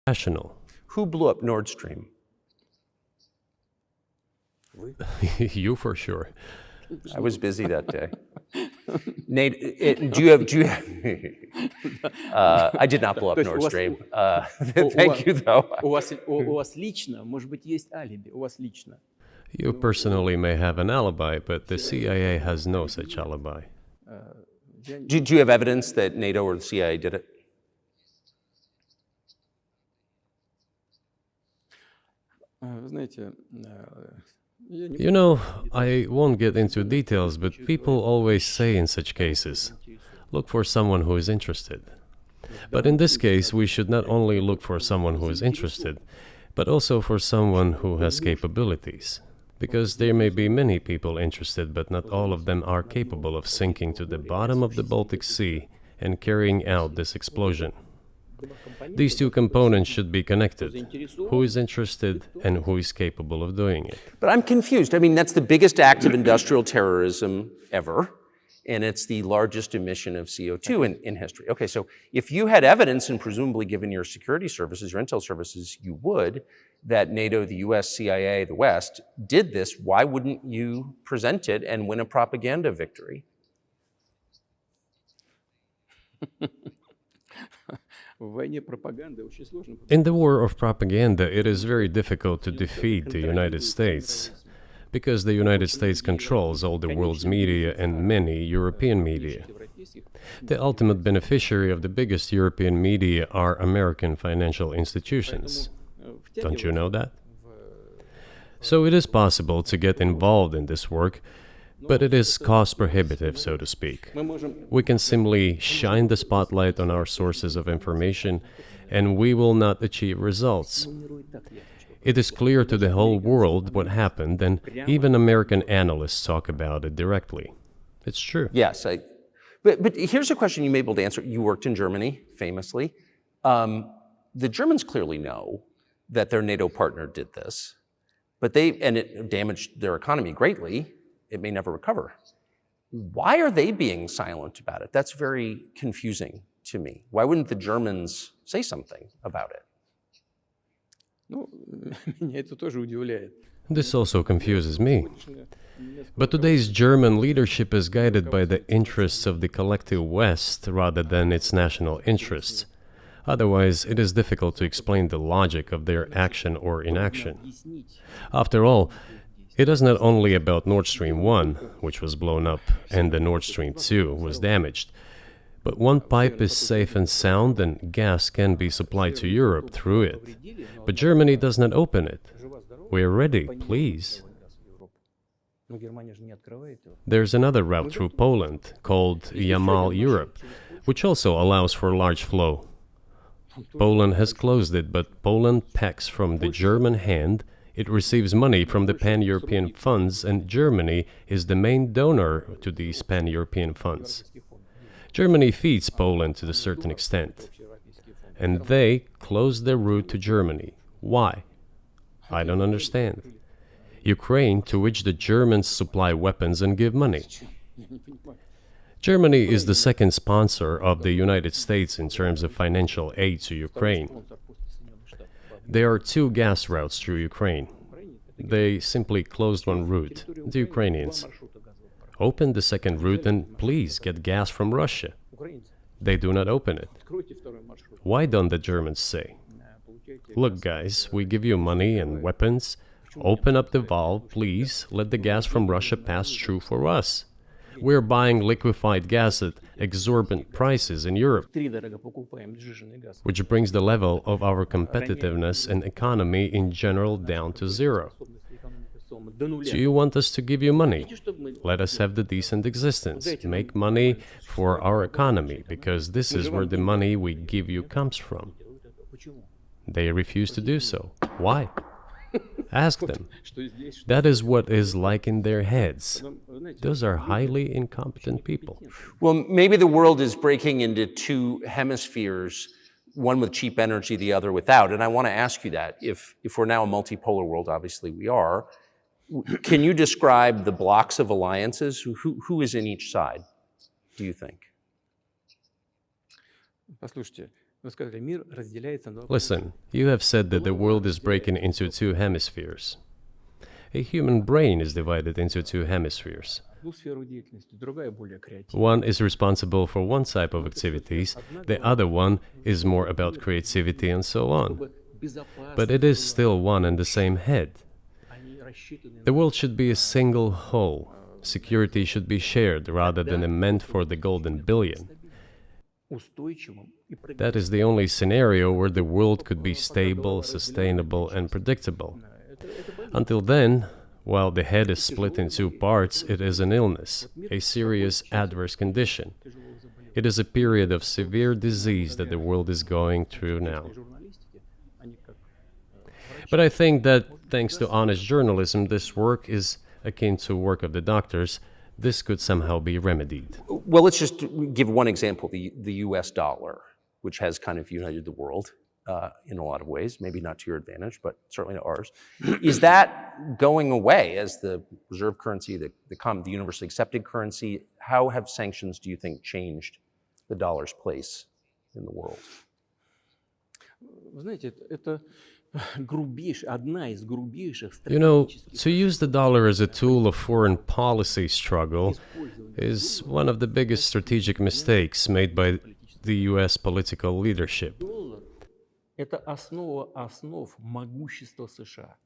rational. Who blew up Nord Stream? You for sure. I was busy that day. Nate, do you have I did not blow up Nord Stream. Thank you, though. У вас лично, может быть, есть алиби, у вас лично. You personally may have an alibi, but the CIA has no such alibi. Do you have evidence that NATO or the CIA did it? Вы знаете, You know, I won't get into details, but people always say in such cases, look for someone who is interested. But in this case, we should not only look for someone who is interested, but also for someone who has capabilities. Because there may be many people interested, but not all of them are capable of sinking to the bottom of the Baltic Sea and carrying out this explosion. These two components should be connected. Who is interested and who is capable of doing it? But I'm confused. I mean, that's the biggest act of industrial terrorism ever, and it's the largest emission of CO2 in history. Okay, so if you had evidence, and presumably given your security services, your intel services, you would, that NATO, the US, CIA, the West, did this, why wouldn't you present it and win a propaganda victory? In the war of propaganda, it is very difficult to defeat the United States, because the United States controls all the world's media and many European media. The ultimate beneficiary of the biggest European media are American financial institutions. Don't you know that? So it is possible to get involved in this work, but it is cost prohibitive, so to speak. We can simply shine the spotlight on our sources of information, and we will not achieve results. It is clear to the whole world what happened, and even American analysts talk about it directly. It's true. Yes, but here's a question you may be able to answer. You worked in Germany, famously. The Germans clearly know that their NATO partner did this, and it damaged their economy greatly. It may never recover. Why are they being silent about it? That's very confusing to me. Why wouldn't the Germans say something about it? This also confuses me. But today's German leadership is guided by the interests of the collective West rather than its national interests. Otherwise, it is difficult to explain the logic of their action or inaction. After all, it is not only about Nord Stream 1, which was blown up, and the Nord Stream 2 was damaged. But one pipe is safe and sound, and gas can be supplied to Europe through it. But Germany does not open it. We are ready, please. There's another route through Poland, called Yamal Europe, which also allows for large flow. Poland has closed it, but Poland packs from the German hand. It receives money from the pan-European funds, and Germany is the main donor to these pan-European funds. Germany feeds Poland to a certain extent, and they close their route to Germany. Why? I don't understand. Ukraine, to which the Germans supply weapons and give money. Germany is the second sponsor of the United States in terms of financial aid to Ukraine. There are two gas routes through Ukraine. They simply closed one route, the Ukrainians. Open the second route and please get gas from Russia. They do not open it. Why don't the Germans say, look guys, we give you money and weapons, open up the valve, please, let the gas from Russia pass through for us. We're buying liquefied gas at exorbitant prices in Europe, which brings the level of our competitiveness and economy in general down to zero. Do you want us to give you money? Let us have the decent existence. Make money for our economy, because this is where the money we give you comes from. They refuse to do so. Why? Ask them. That is what is like in their heads. Those are highly incompetent people. Well, maybe the world is breaking into two hemispheres, one with cheap energy, the other without. And I want to ask you that. If we're now a multipolar world, obviously we are, can you describe the blocks of alliances? Who is in each side, do you think? Вы сказали, мир разделяется на два. Listen, you have said that the world is breaking into two hemispheres. A human brain is divided into two hemispheres. Одну сферу деятельности, другая более креативная. One is responsible for one type of activities, the other one is more about creativity and so on. But it is still one and the same head. Они рассчитаны The world should be a single whole. Security should be shared rather than meant for the golden billion. устойчивым и That is the only scenario where the world could be stable, sustainable, and predictable. Until then, while the head is split in two parts, it is an illness, a serious adverse condition. It is a period of severe disease that the world is going through now. журналистики, они как But I think that, thanks to honest journalism, this work is akin to work of the doctors. This could somehow be remedied. Well, let's just give one example, the US dollar, which has kind of united the world in a lot of ways, maybe not to your advantage, but certainly to ours. Is that going away as the reserve currency, the universally accepted currency? How have sanctions, do you think, changed the dollar's place in the world? Вы знаете, это одна из грубейших You know, стратегических to use the dollar as a tool of foreign policy struggle is one of the biggest strategic mistakes made by the US political leadership. доллар. Это основа основ могущества США.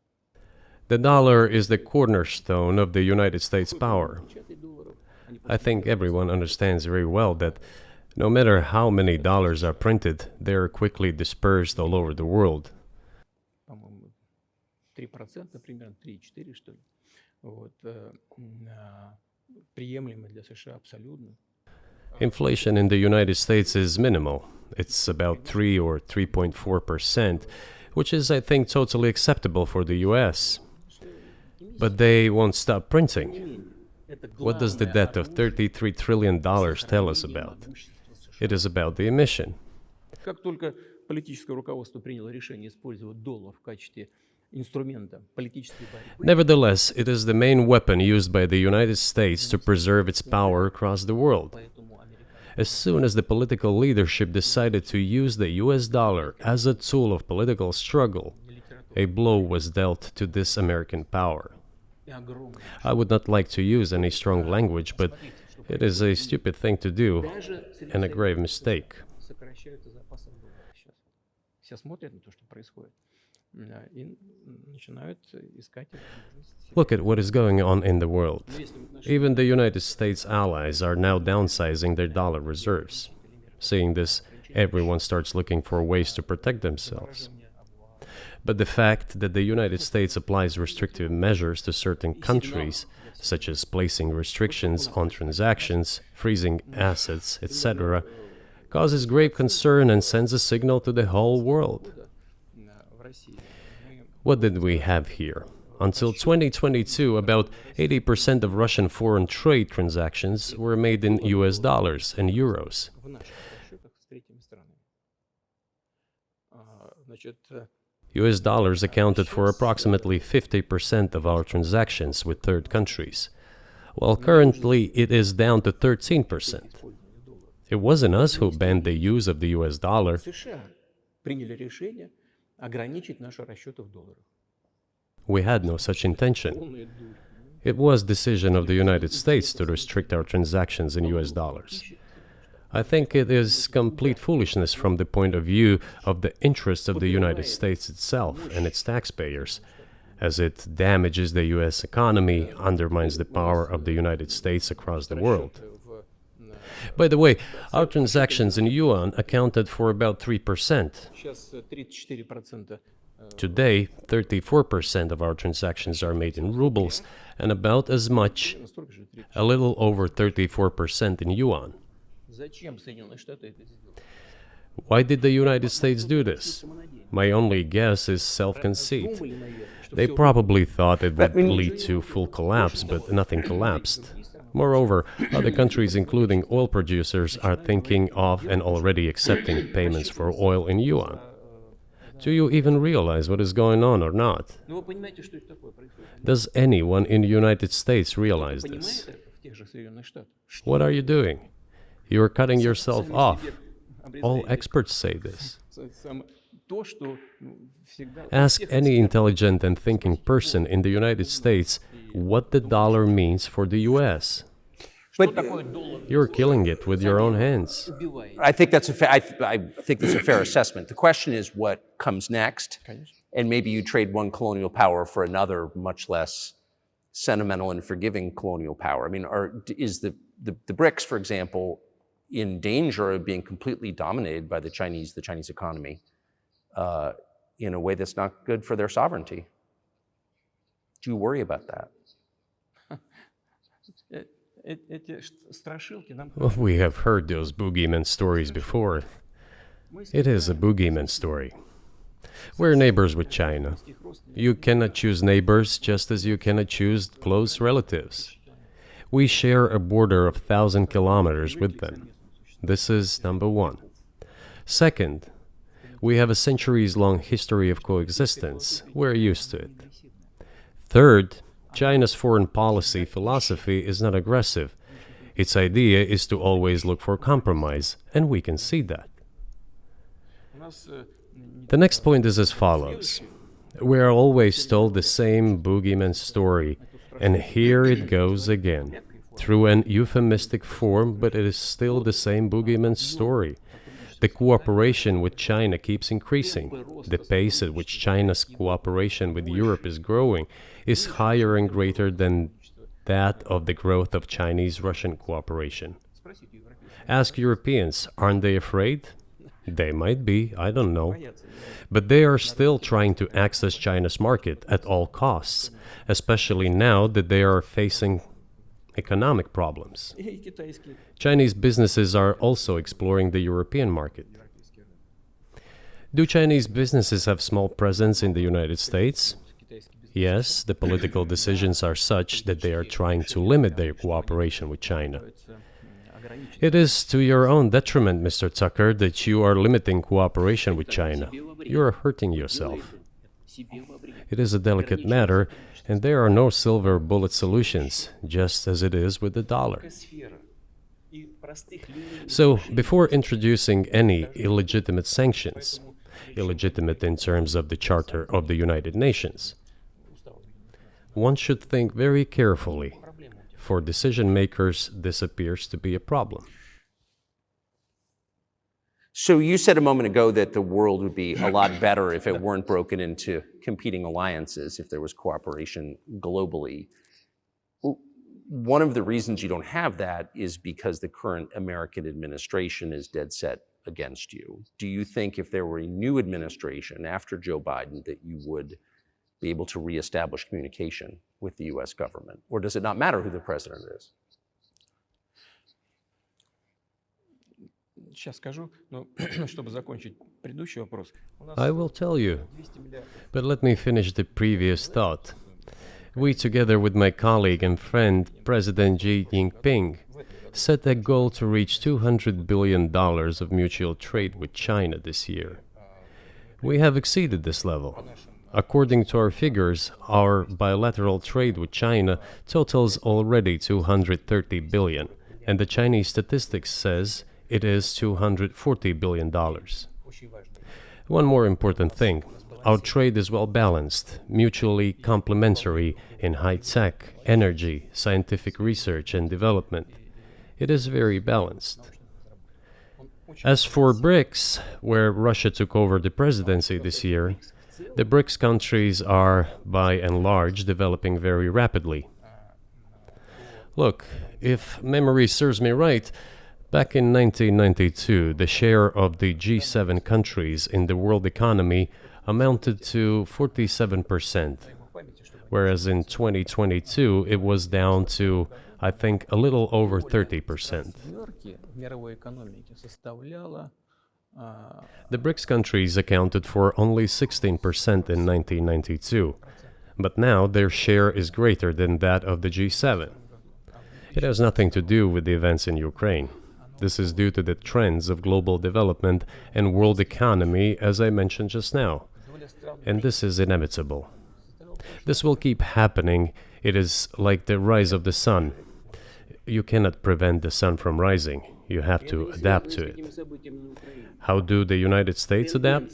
The dollar is the cornerstone of the United States power. Печатать долларов, они I think everyone understands very well that no matter how many dollars are printed, they are quickly dispersed all over the world. по-моему, 3%, примерно 3-4, что ли. Вот, приемлемо для США абсолютно. Inflation in the United States is minimal. It's about 3 or 3.4%, which is, I think, totally acceptable for the US. But they won't stop printing. Это What does the debt of $33 trillion tell us about? It is about the emission. Как только политическое руководство приняло решение использовать доллар в качестве инструмента политической борьбы, Nevertheless, it is the main weapon used by the United States to preserve its power across the world. поэтому американцы As soon as the political leadership decided to use the US dollar as a tool of political struggle, a blow was dealt to this American power. и огромные. I would not like to use any strong language, but it is a stupid thing to do Даже and a grave mistake. сокращаются запасы доллара сейчас. Все смотрят на то, что происходит, и начинают искать возможности. Look at what is going on in the world. Но если наши Even the United States allies are now downsizing their dollar reserves. Seeing this, everyone starts looking for ways to protect themselves. But the fact that the United States applies restrictive measures to certain countries, such as placing restrictions on transactions, freezing assets, etc., causes grave concern and sends a signal to the whole world. в России мы What did we have here? Until 2022, about 80% of Russian foreign trade transactions were made in US dollars and euros. в наших расчетах с третьими странами. Значит, US dollars accounted for approximately 50% of our transactions with third countries, while currently it is down to 13%. It wasn't us who banned the use of the US dollar. США приняли решение ограничить наши расчеты в долларах. We had no such intention. Полная дурь. It was decision of the United States to restrict our transactions in US dollars. I think it is complete foolishness from the point of view of the interests of the United States itself and its taxpayers, as it damages the US economy, undermines the power of the United States across the world. By the way, our transactions in yuan accounted for about 3%. Сейчас 34% Today, 34% of our transactions are made in rubles and about as much, столько же 30. a little over 34% in yuan. Зачем Соединенные Штаты это сделали? Why did the United States do this? My only guess is self-conceit. Думали, наверное, что They всё probably thought it would lead to full collapse, but nothing collapsed. Moreover, other countries, including oil producers, are thinking of and already accepting payments for oil in yuan. Do you even realize what is going on or not? Ну, вы понимаете, что это такое происходит? Does anyone in the United States realize this? Понимаете это в тех же Соединенных Штатах? What are you doing? You are cutting yourself off. All experts say this. То, что всегда Ask any intelligent and thinking person in the United States what the dollar means for the US. But You're killing it with your own hands. I think that's I think that's a fair assessment. The question is what comes next, and maybe you trade one colonial power for another, much less sentimental and forgiving colonial power. I mean, is the BRICS, for example, in danger of being completely dominated by the Chinese economy in a way that's not good for their sovereignty? Do you worry about that? эти страшилки нам Well, we have heard those boogeyman stories before. It is a boogeyman story. We're neighbors with China. You cannot choose neighbors just as you cannot choose close relatives. We share a border of 1,000 kilometers with them. This is number one. Second, we have a centuries-long history of coexistence. We're used to it. Third, China's foreign policy philosophy is not aggressive. Its idea is to always look for compromise, and we can see that. The next point is as follows. We are always told the same boogeyman story, and here it goes again. Through an euphemistic form, but it is still the same boogeyman story. The cooperation with China keeps increasing. The pace at which China's cooperation with Europe is growing is higher and greater than that of the growth of Chinese-Russian cooperation. Ask Europeans, aren't they afraid? They might be, I don't know. But they are still trying to access China's market at all costs, especially now that they are facing economic problems. Chinese businesses are also exploring the European market. Do Chinese businesses have small presence in the United States? Yes, the political decisions are such that they are trying to limit their cooperation with China. It is to your own detriment, Mr. Tucker, that you are limiting cooperation with China. You are hurting yourself. It is a delicate matter, and there are no silver bullet solutions, just as it is with the dollar. So, before introducing any illegitimate sanctions, illegitimate in terms of the Charter of the United Nations, one should think very carefully. For decision makers, this appears to be a problem. So you said a moment ago that the world would be a lot better if it weren't broken into competing alliances, if there was cooperation globally. One of the reasons you don't have that is because the current American administration is dead set against you. Do you think if there were a new administration after Joe Biden that you would be able to reestablish communication with the US government? Or does it not matter who the president is? Сейчас скажу, но чтобы закончить предыдущий вопрос. I will tell you, but let me finish the previous thought. We, together with my colleague and friend, President Xi Jinping, set a goal to reach $200 billion of mutual trade with China this year. We have exceeded this level. According to our figures, our bilateral trade with China totals already $230 billion, and the Chinese statistics says it is $240 billion. One more important thing, our trade is well balanced, mutually complementary in high-tech, energy, scientific research and development. It is very balanced. As for BRICS, where Russia took over the presidency this year, the BRICS countries are, by and large, developing very rapidly. Look, if memory serves me right, back in 1992, the share of the G7 countries in the world economy amounted to 47%, whereas in 2022 it was down to, I think, a little over 30%. The BRICS countries accounted for only 16% in 1992, but now their share is greater than that of the G7. It has nothing to do with the events in Ukraine. This is due to the trends of global development and world economy, as I mentioned just now. And this is inevitable. This will keep happening. It is like the rise of the sun. You cannot prevent the sun from rising. You have to adapt to it. How do the United States adapt?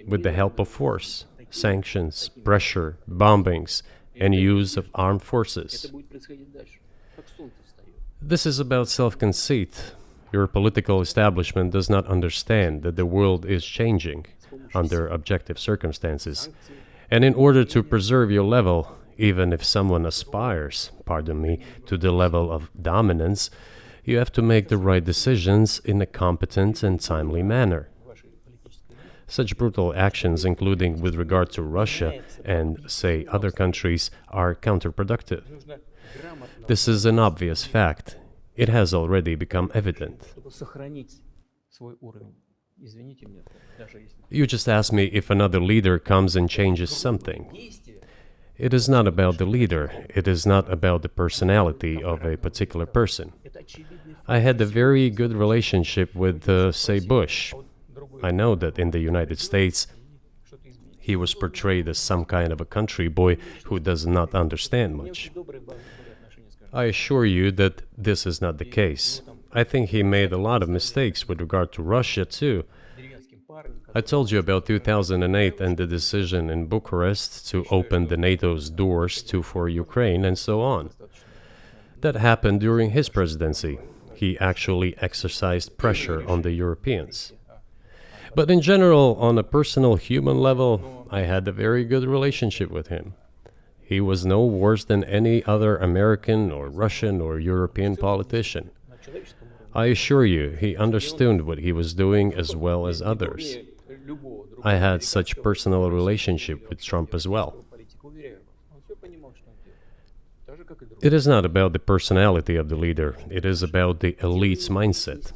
With the help of force, sanctions, pressure, bombings, and use of armed forces. This is about self-conceit. Your political establishment does not understand that the world is changing under objective circumstances. And in order to preserve your level, even if someone aspires, pardon me, to the level of dominance, you have to make the right decisions in a competent and timely manner. Such brutal actions, including with regard to Russia and, say, other countries, are counterproductive. This is an obvious fact. It has already become evident. You just asked me if another leader comes and changes something. It is not about the leader. It is not about the personality of a particular person. I had a very good relationship with, say, Bush. I know that in the United States, he was portrayed as some kind of a country boy who does not understand much. I assure you that this is not the case. I think he made a lot of mistakes with regard to Russia, too. I told you about 2008 and the decision in Bucharest to open the NATO's doors for Ukraine and so on. That happened during his presidency. He actually exercised pressure on the Europeans. But in general, on a personal human level, I had a very good relationship with him. He was no worse than any other American or Russian or European politician. I assure you, he understood what he was doing as well as others. I had such personal relationship with Trump as well. It is not about the personality of the leader, it is about the elite's mindset.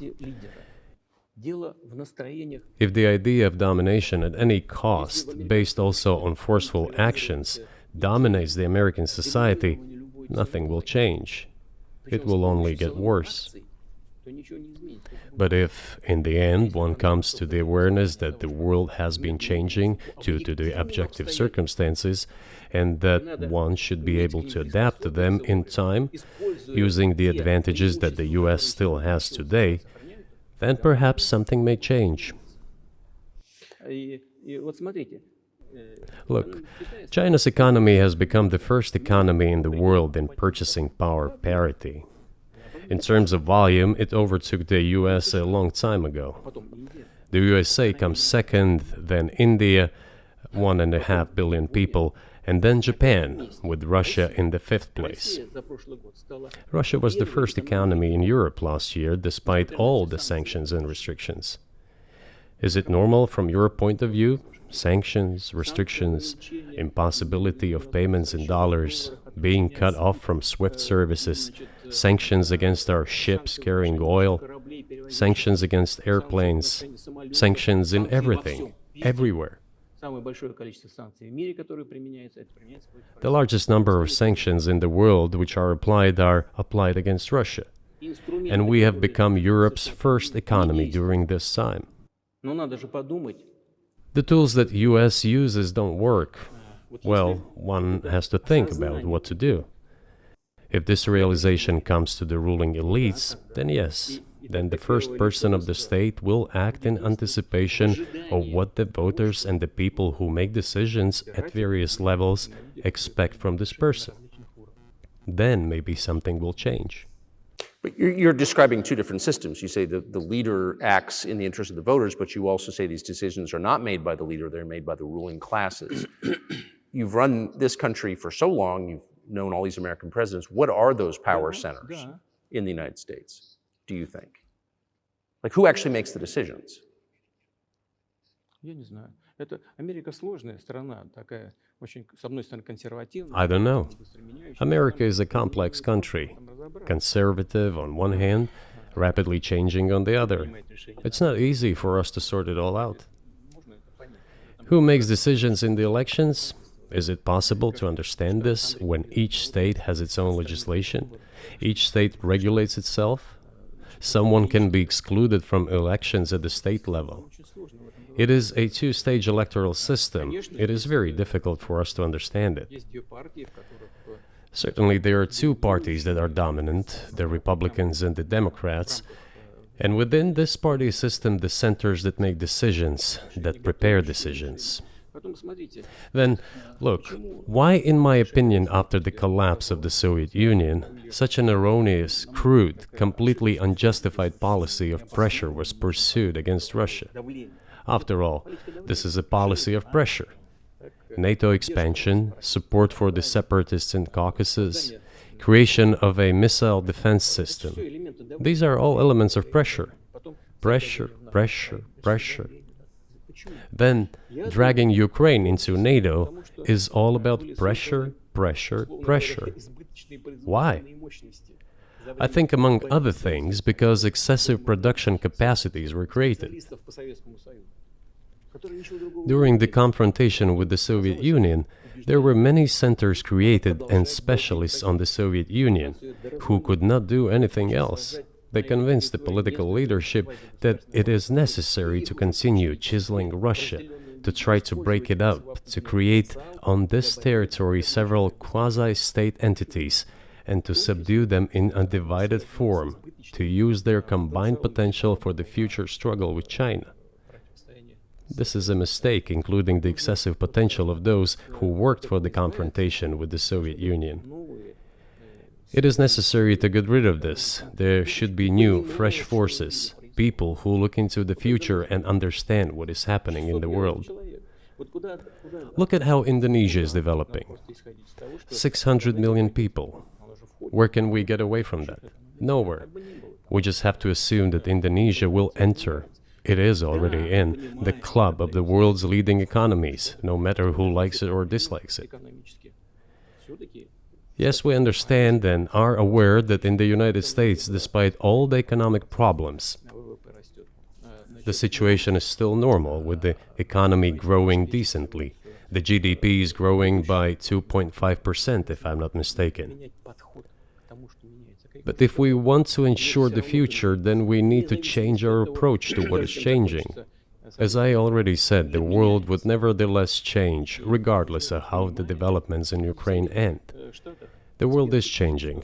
If the idea of domination at any cost, based also on forceful actions, dominates the American society, nothing will change. It will only get worse. But if, in the end, one comes to the awareness that the world has been changing due to the objective circumstances, and that one should be able to adapt to them in time, using the advantages that the US still has today, then perhaps something may change. Look, China's economy has become the first economy in the world in purchasing power parity. In terms of volume, it overtook the US a long time ago. The USA comes second, then India, 1.5 billion people, and then Japan, with Russia in the 5th place. Russia was the first economy in Europe last year, despite all the sanctions and restrictions. Is it normal from your point of view? Sanctions, restrictions, impossibility of payments in dollars, being cut off from SWIFT services, sanctions against our ships carrying oil, sanctions against airplanes, sanctions in everything, everywhere. The largest number of sanctions in the world which are applied against Russia. And we have become Europe's first economy during this time. The tools that US uses don't work. Well, one has to think about what to do. If this realization comes to the ruling elites, then yes, then the first person of the state will act in anticipation of what the voters and the people who make decisions at various levels expect from this person. Then maybe something will change. But you're describing two different systems. You say the leader acts in the interest of the voters, but you also say these decisions are not made by the leader, they're made by the ruling classes. You've run this country for so long, you've known all these American presidents. What are those power centers in the United States, do you think? Like, who actually makes the decisions? I don't know. America is a complex country, conservative on one hand, rapidly changing on the other. It's not easy for us to sort it all out. Who makes decisions in the elections? Is it possible to understand this when each state has its own legislation? Each state regulates itself? Someone can be excluded from elections at the state level. It is a two-stage electoral system. It is very difficult for us to understand it. Certainly, there are two parties that are dominant, the Republicans and the Democrats, And within this party system, the centers that make decisions, that prepare decisions. Then, look, why, in my opinion, after the collapse of the Soviet Union, such an erroneous, crude, completely unjustified policy of pressure was pursued against Russia? After all, this is a policy of pressure. NATO expansion, support for the separatists in Caucasus, creation of a missile defense system. These are all elements of pressure. Pressure, pressure, pressure. Then, dragging Ukraine into NATO is all about pressure, pressure, pressure. Why? I think, among other things, because excessive production capacities were created. During the confrontation with the Soviet Union, there were many centers created and specialists on the Soviet Union who could not do anything else. They convinced the political leadership that it is necessary to continue chiseling Russia, to try to break it up, to create on this territory several quasi-state entities, and to subdue them in a divided form, to use their combined potential for the future struggle with China. This is a mistake, including the excessive potential of those who worked for the confrontation with the Soviet Union. It is necessary to get rid of this. There should be new, fresh forces, people who look into the future and understand what is happening in the world. Look at how Indonesia is developing. 600 million people. Where can we get away from that? Nowhere. We just have to assume that Indonesia will enter, it is already in, the club of the world's leading economies, no matter who likes it or dislikes it. Yes, we understand and are aware that in the United States, despite all the economic problems, the situation is still normal, with the economy growing decently. The GDP is growing by 2.5%, if I'm not mistaken. But if we want to ensure the future, then we need to change our approach to what is changing. As I already said, the world would nevertheless change, regardless of how the developments in Ukraine end. The world is changing.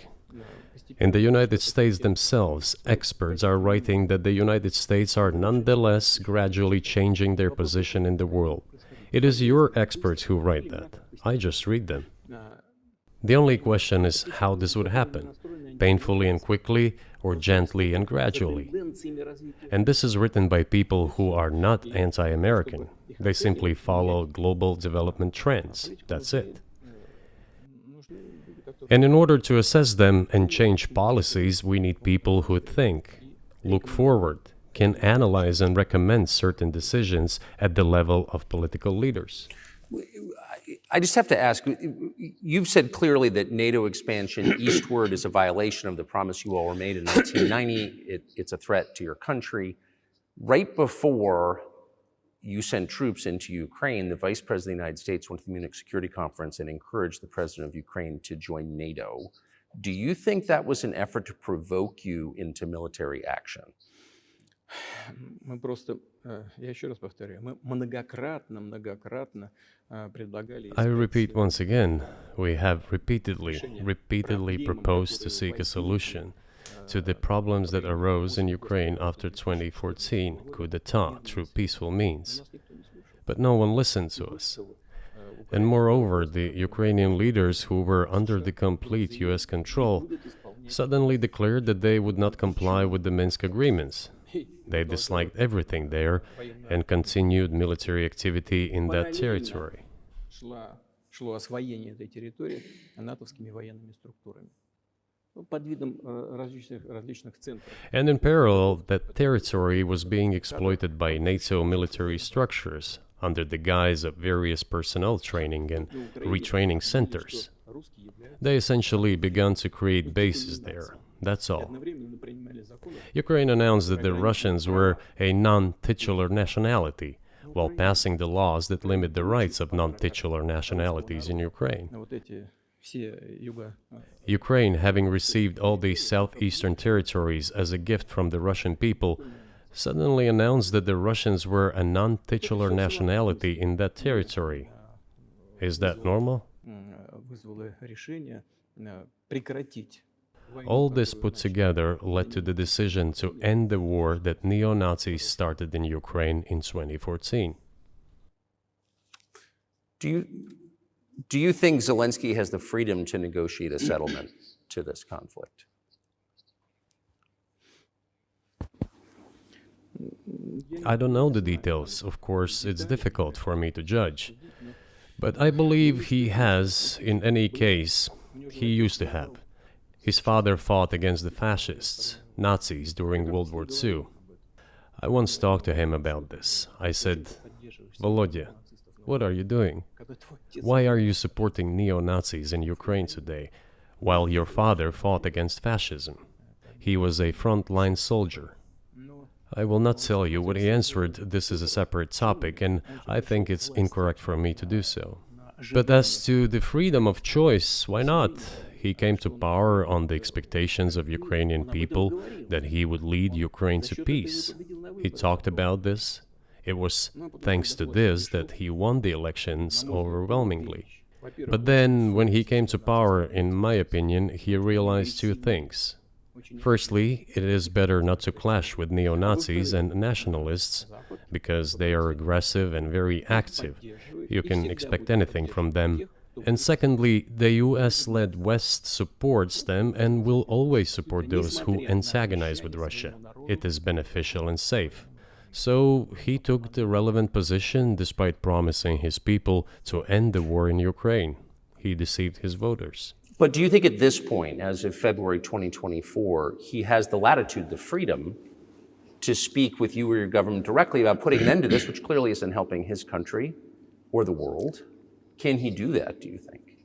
In the United States themselves, experts are writing that the United States are nonetheless gradually changing their position in the world. It is your experts who write that. I just read them. The only question is how this would happen, painfully and quickly, or gently and gradually. And this is written by people who are not anti-American. They simply follow global development trends. That's it. And in order to assess them and change policies, we need people who think, look forward, can analyze and recommend certain decisions at the level of political leaders. I just have to ask, you've said clearly that NATO expansion eastward is a violation of the promise you all were made in 1990. It's a threat to your country. Right before you sent troops into Ukraine, the Vice President of the United States went to the Munich Security Conference and encouraged the President of Ukraine to join NATO. Do you think that was an effort to provoke you into military action? Мы просто, я еще раз повторяю, мы многократно предлагали... I repeat once again, we have repeatedly proposed to seek a solution to the problems that arose in Ukraine after 2014 coup d'etat through peaceful means. But no one listened to us. And moreover, the Ukrainian leaders who were under the complete US control suddenly declared that they would not comply with the Minsk agreements. They disliked everything there and continued military activity in that territory. Шло освоение этой территории натовскими военными структурами. Под видом различных центров. And in parallel, that territory was being exploited by NATO military structures under the guise of various personnel training and retraining centers. They essentially began to create bases there. That's all. Ukraine announced that the Russians were a non-titular nationality, while passing the laws that limit the rights of non-titular nationalities in Ukraine. Ukraine, having received all these southeastern territories as a gift from the Russian people, suddenly announced that the Russians were a non-titular nationality in that territory. Is that normal? All this put together led to the decision to end the war that neo-Nazis started in Ukraine in 2014. Do you think Zelensky has the freedom to negotiate a settlement to this conflict? I don't know the details. Of course, it's difficult for me to judge. But I believe he has, in any case, he used to have. His father fought against the fascists, Nazis, during World War II. I once talked to him about this. I said, Volodya, what are you doing? Why are you supporting neo-Nazis in Ukraine today, while your father fought against fascism? He was a front-line soldier. I will not tell you what he answered. This is a separate topic, and I think it's incorrect for me to do so. But as to the freedom of choice, why not? He came to power on the expectations of Ukrainian people that he would lead Ukraine to peace. He talked about this. It was thanks to this that he won the elections overwhelmingly. But then, when he came to power, in my opinion, he realized two things. Firstly, it is better not to clash with neo-Nazis and nationalists, because they are aggressive and very active. You can expect anything from them. And secondly, the US-led West supports them and will always support those who antagonize with Russia. It is beneficial and safe. So he took the relevant position despite promising his people to end the war in Ukraine. He deceived his voters. But do you think at this point, as of February 2024, he has the latitude, the freedom to speak with you or your government directly about putting an end to this, which clearly isn't helping his country or the world? Can he do that, do you think?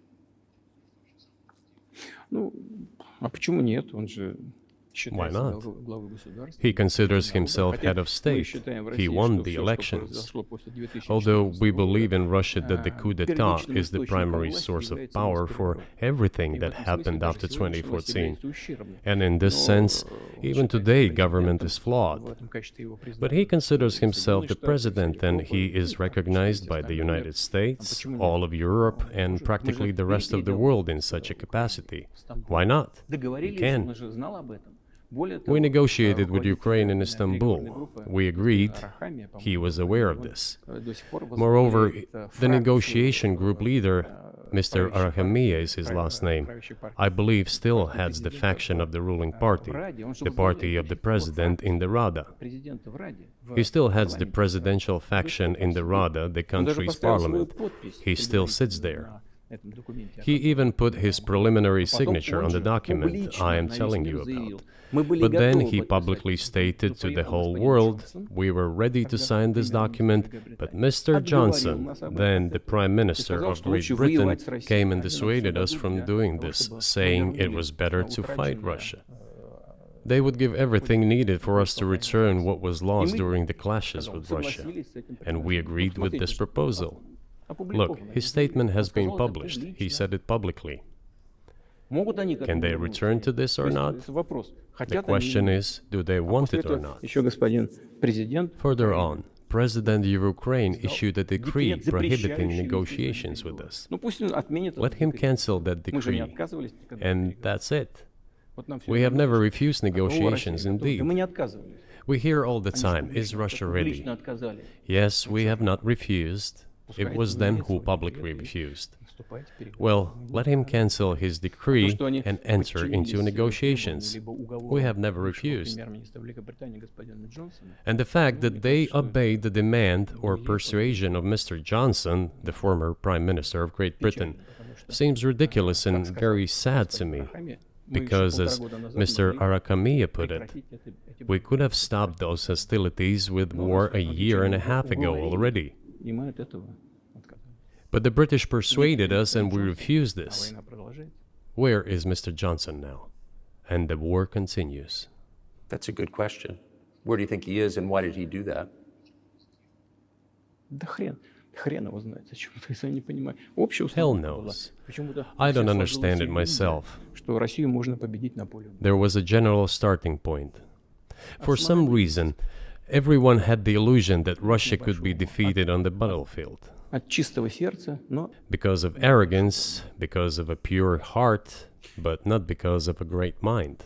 Ну, а почему нет? Он же Why считается not? главой государства. He considers himself head of state. He won the elections. Although we believe in Russia that the coup d'etat is the primary source of power for everything that happened after 2014. And in this sense, even today, government is flawed. But he considers himself the president, and he is recognized by the United States, all of Europe, and practically the rest of the world in such a capacity. Why not? He can. We negotiated with Ukraine in Istanbul. We agreed. He was aware of this. Moreover, the negotiation group leader, Mr. Arahamiya is his last name, I believe still heads the faction of the ruling party, the party of the president in the Rada. He still heads the presidential faction in the Rada, the country's parliament. He still sits there. He even put his preliminary signature on the document I am telling you about. But then he publicly stated to the whole world, we were ready to sign this document, but Mr. Johnson, then the Prime Minister of Great Britain, came and dissuaded us from doing this, saying it was better to fight Russia. They would give everything needed for us to return what was lost during the clashes with Russia. And we agreed with this proposal. Look, his statement has been published. He said it publicly. Can they return to this or not? The question is, do they want it or not? Further on, President of Ukraine issued a decree prohibiting negotiations with us. Let him cancel that decree, and that's it. We have never refused negotiations, indeed. We hear all the time, is Russia ready? Yes, we have not refused. It was them who publicly refused. Well, let him cancel his decree and enter into negotiations. We have never refused. And the fact that they obeyed the demand or persuasion of Mr. Johnson, the former Prime Minister of Great Britain, seems ridiculous and very sad to me. Because, as Mr. Arahamiya put it, we could have stopped those hostilities with war a year and a half ago already. But the British persuaded us and we refused this. Where is Mr. Johnson now? And the war continues. That's a good question. Where do you think he is and why did he do that? Hell knows. I don't understand it myself. There was a general starting point. For some reason, everyone had the illusion that Russia could be defeated on the battlefield. Because of arrogance, because of a pure heart, but not because of a great mind.